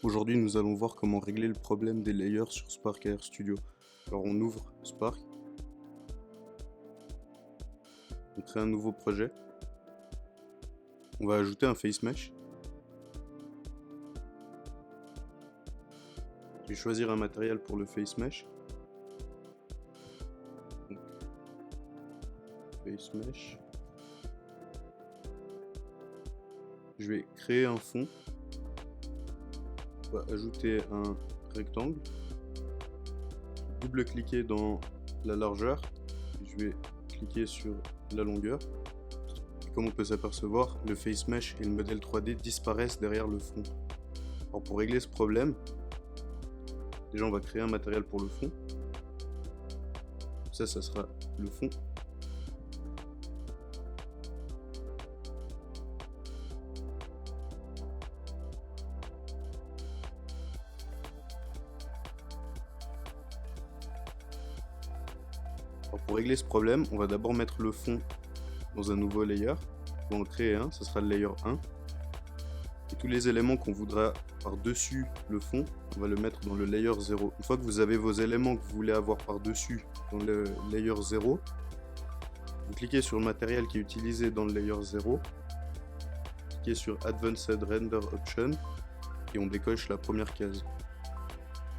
Aujourd'hui, nous allons voir comment régler le problème des layers sur Spark AR Studio. Alors on ouvre Spark, on crée un nouveau projet, on va ajouter un face mesh. Je vais choisir un matériel pour le face mesh. Donc, face mesh. Je vais créer un fond. On va ajouter un rectangle. Double-cliquer dans la largeur. Je vais cliquer sur la longueur. Et comme on peut s'apercevoir, le face mesh et le modèle 3D disparaissent derrière le fond. Alors pour régler ce problème, déjà on va créer un matériel pour le fond. Ça sera le fond. Alors pour régler ce problème, on va d'abord mettre le fond dans un nouveau layer. On va en créer un, ça sera le layer 1. Et tous les éléments qu'on voudra par-dessus le fond, on va le mettre dans le layer 0. Une fois que vous avez vos éléments que vous voulez avoir par-dessus dans le layer 0, vous cliquez sur le matériel qui est utilisé dans le layer 0, cliquez sur Advanced Render Option et on décoche la première case.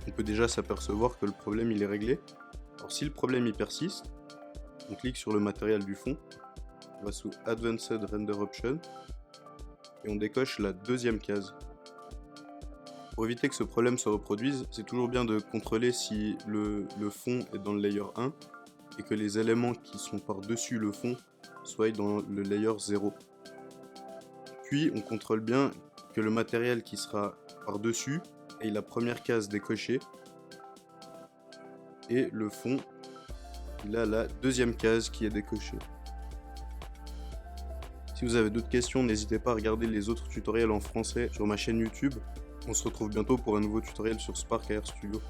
On peut déjà s'apercevoir que le problème il est réglé. Alors si le problème il persiste, on clique sur le matériel du fond, on va sous Advanced Render Option et on décoche la deuxième case. Pour éviter que ce problème se reproduise, c'est toujours bien de contrôler si le fond est dans le layer 1 et que les éléments qui sont par-dessus le fond soient dans le layer 0. Puis on contrôle bien que le matériel qui sera par-dessus ait la première case décochée et le fond il a la deuxième case qui est décochée. Si vous avez d'autres questions, n'hésitez pas à regarder les autres tutoriels en français sur ma chaîne YouTube. On se retrouve bientôt pour un nouveau tutoriel sur Spark AR Studio.